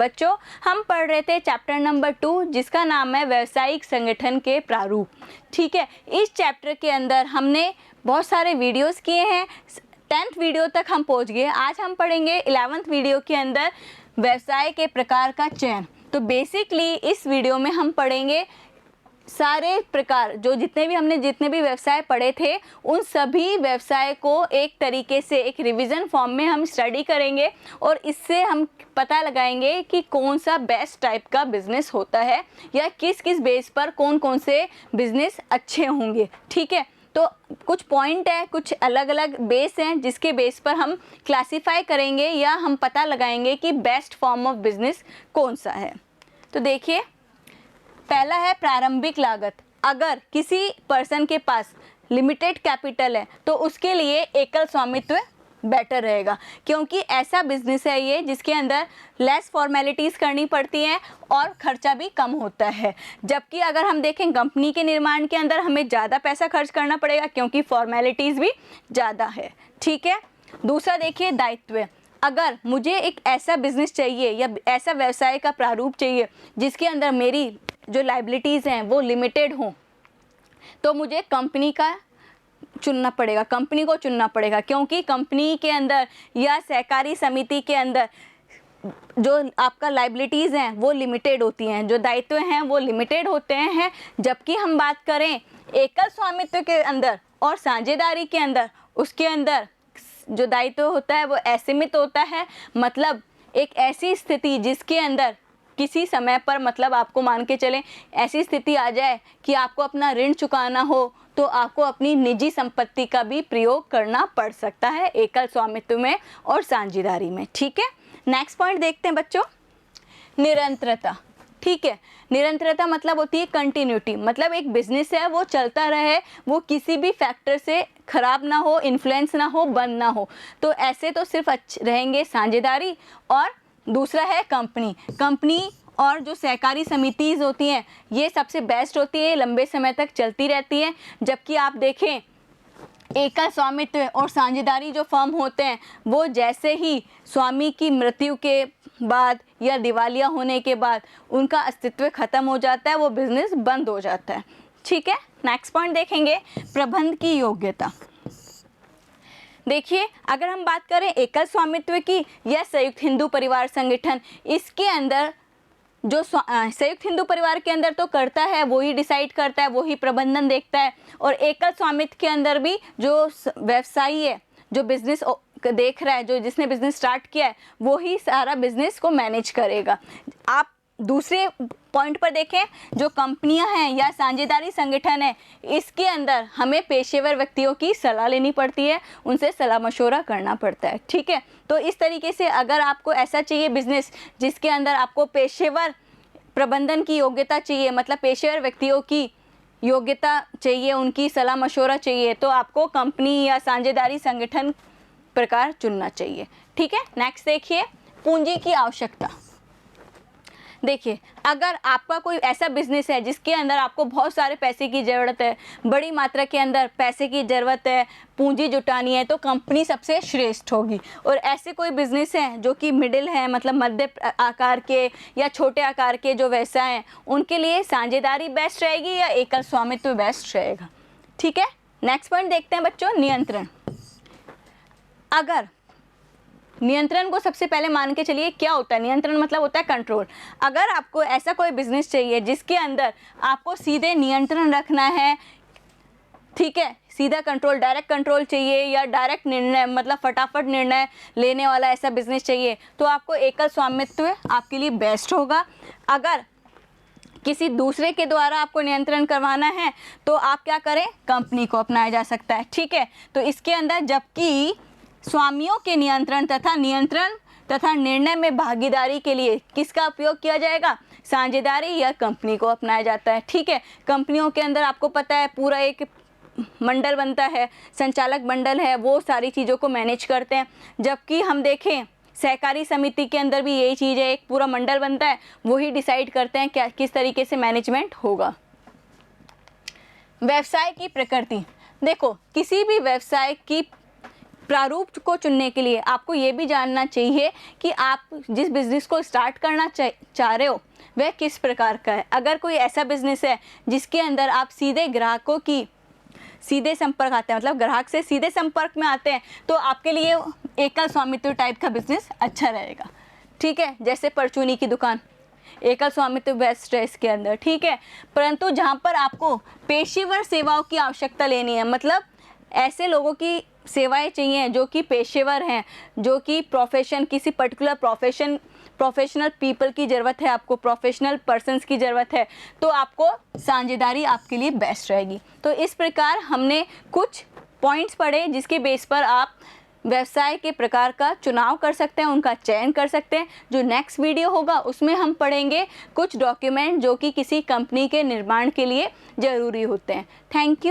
बच्चों हम पढ़ रहे थे चैप्टर नंबर 2 जिसका नाम है व्यावसायिक संगठन के प्रारूप। ठीक है, इस चैप्टर के अंदर हमने बहुत सारे वीडियोस किए हैं। 10th वीडियो तक हम पहुंच गए। आज हम पढ़ेंगे 11th वीडियो के अंदर व्यवसाय के प्रकार का चयन। तो बेसिकली इस वीडियो में हम पढ़ेंगे सारे प्रकार जो जितने भी व्यवसाय पढ़े थे उन सभी व्यवसाय को एक तरीके से एक रिवीजन फॉर्म में हम स्टडी करेंगे और इससे हम पता लगाएंगे कि कौन सा बेस्ट टाइप का बिजनेस होता है या किस किस बेस पर कौन कौन से बिजनेस अच्छे होंगे। ठीक है, तो कुछ पॉइंट है, कुछ अलग अलग बेस हैं जिसके बेस पर हम क्लासिफाई करेंगे या हम पता लगाएंगे कि बेस्ट फॉर्म ऑफ बिजनेस कौन सा है। तो देखिए, पहला है प्रारंभिक लागत। अगर किसी पर्सन के पास लिमिटेड कैपिटल है तो उसके लिए एकल स्वामित्व बेटर रहेगा, क्योंकि ऐसा बिजनेस है ये जिसके अंदर लेस फॉर्मेलिटीज़ करनी पड़ती हैं और खर्चा भी कम होता है। जबकि अगर हम देखें कंपनी के निर्माण के अंदर हमें ज़्यादा पैसा खर्च करना पड़ेगा क्योंकि फॉर्मेलिटीज़ भी ज़्यादा है। ठीक है, दूसरा देखिए दायित्व। अगर मुझे एक ऐसा बिजनेस चाहिए या ऐसा व्यवसाय का प्रारूप चाहिए जिसके अंदर मेरी जो लायबिलिटीज़ हैं वो लिमिटेड हों, तो मुझे कंपनी को चुनना पड़ेगा, क्योंकि कंपनी के अंदर या सहकारी समिति के अंदर जो आपका लायबिलिटीज़ हैं वो लिमिटेड होती हैं, जो दायित्व हैं वो लिमिटेड होते हैं। जबकि हम बात करें एकल स्वामित्व के अंदर और साझेदारी के अंदर, उसके अंदर जो दायित्व होता है वो असीमित होता है। मतलब एक ऐसी स्थिति जिसके अंदर किसी समय पर, मतलब आपको मान के चलें ऐसी स्थिति आ जाए कि आपको अपना ऋण चुकाना हो तो आपको अपनी निजी संपत्ति का भी प्रयोग करना पड़ सकता है एकल स्वामित्व में और साझेदारी में। ठीक है, नेक्स्ट पॉइंट देखते हैं बच्चों, निरंतरता। ठीक है, निरंतरता मतलब होती है कंटिन्यूटी। मतलब एक बिजनेस है वो चलता रहे, वो किसी भी फैक्टर से खराब ना हो, इन्फ्लुएंस ना हो, बंद ना हो। तो ऐसे तो सिर्फ रहेंगे साझेदारी और दूसरा है कंपनी और जो सहकारी समितिज़ होती हैं ये सबसे बेस्ट होती है, लंबे समय तक चलती रहती है। जबकि आप देखें एकल स्वामित्व और साझेदारी जो फर्म होते हैं वो जैसे ही स्वामी की मृत्यु के बाद या दिवालिया होने के बाद उनका अस्तित्व खत्म हो जाता है, वो बिजनेस बंद हो जाता है। ठीक है, नेक्स्ट पॉइंट देखेंगे प्रबंध की योग्यता। देखिए, अगर हम बात करें एकल स्वामित्व की या संयुक्त हिंदू परिवार संगठन, इसके अंदर जो संयुक्त हिंदू परिवार के अंदर तो करता है वो ही डिसाइड करता है, वो ही प्रबंधन देखता है। और एकल स्वामित्व के अंदर भी जो व्यवसायी है, जो बिजनेस देख रहा है, जो जिसने बिजनेस स्टार्ट किया है, वो ही सारा बिजनेस को मैनेज करेगा। आप दूसरे पॉइंट पर देखें, जो कंपनियां हैं या साझेदारी संगठन है, इसके अंदर हमें पेशेवर व्यक्तियों की सलाह लेनी पड़ती है, उनसे सलाह मशवरा करना पड़ता है। ठीक है, तो इस तरीके से अगर आपको ऐसा चाहिए बिजनेस जिसके अंदर आपको पेशेवर प्रबंधन की योग्यता चाहिए, मतलब पेशेवर व्यक्तियों की योग्यता चाहिए, उनकी सलाह मशवरा चाहिए, तो आपको कंपनी या साझेदारी संगठन प्रकार चुनना चाहिए। ठीक है, नेक्स्ट देखिए पूंजी की आवश्यकता। देखिए, अगर आपका कोई ऐसा बिजनेस है जिसके अंदर आपको बहुत सारे पैसे की ज़रूरत है, बड़ी मात्रा के अंदर पैसे की ज़रूरत है, पूंजी जुटानी है, तो कंपनी सबसे श्रेष्ठ होगी। और ऐसे कोई बिजनेस हैं जो कि मिडिल हैं, मतलब मध्य आकार के या छोटे आकार के जो व्यवसाय हैं, उनके लिए साझेदारी बेस्ट रहेगी या एकल स्वामित्व बेस्ट रहेगा। ठीक है, नेक्स्ट पॉइंट देखते हैं बच्चों, नियंत्रण। अगर नियंत्रण को सबसे पहले मान के चलिए, क्या होता है नियंत्रण? मतलब होता है कंट्रोल। अगर आपको ऐसा कोई बिजनेस चाहिए जिसके अंदर आपको सीधे नियंत्रण रखना है, ठीक है, सीधा कंट्रोल, डायरेक्ट कंट्रोल चाहिए या डायरेक्ट निर्णय, मतलब फटाफट निर्णय लेने वाला ऐसा बिजनेस चाहिए, तो आपको एकल स्वामित्व आपके लिए बेस्ट होगा। अगर किसी दूसरे के द्वारा आपको नियंत्रण करवाना है तो आप क्या करें, कंपनी को अपनाया जा सकता है। ठीक है, तो इसके अंदर जबकि स्वामियों के नियंत्रण तथा निर्णय में भागीदारी के लिए किसका उपयोग किया जाएगा, साझेदारी या कंपनी को अपनाया जाता है। ठीक है, कंपनियों के अंदर आपको पता है पूरा एक मंडल बनता है, संचालक मंडल है, वो सारी चीज़ों को मैनेज करते हैं। जबकि हम देखें सहकारी समिति के अंदर भी यही चीज़ है, एक पूरा मंडल बनता है, वही डिसाइड करते हैं क्या किस तरीके से मैनेजमेंट होगा। व्यवसाय की प्रकृति। देखो, किसी भी व्यवसाय की प्रारूप को चुनने के लिए आपको ये भी जानना चाहिए कि आप जिस बिज़नेस को स्टार्ट करना चाह रहे हो वह किस प्रकार का है। अगर कोई ऐसा बिज़नेस है जिसके अंदर आप सीधे ग्राहकों की सीधे संपर्क आते हैं, मतलब ग्राहक से सीधे संपर्क में आते हैं, तो आपके लिए एकल स्वामित्व टाइप का बिज़नेस अच्छा रहेगा। ठीक है, जैसे परचूनी की दुकान, एकल स्वामित्व बेस्ट है इसके अंदर। ठीक है, परंतु जहाँ पर आपको पेशेवर सेवाओं की आवश्यकता लेनी है, मतलब ऐसे लोगों की सेवाएं चाहिए जो कि पेशेवर हैं, जो कि प्रोफेशन, किसी पर्टिकुलर प्रोफेशनल पीपल की ज़रूरत है, आपको प्रोफेशनल पर्सन्स की ज़रूरत है, तो आपको साझेदारी आपके लिए बेस्ट रहेगी। तो इस प्रकार हमने कुछ पॉइंट्स पढ़े जिसके बेस पर आप व्यवसाय के प्रकार का चुनाव कर सकते हैं, उनका चयन कर सकते हैं। जो नेक्स्ट वीडियो होगा उसमें हम पढ़ेंगे कुछ डॉक्यूमेंट जो कि किसी कंपनी के निर्माण के लिए ज़रूरी होते हैं। Thank you.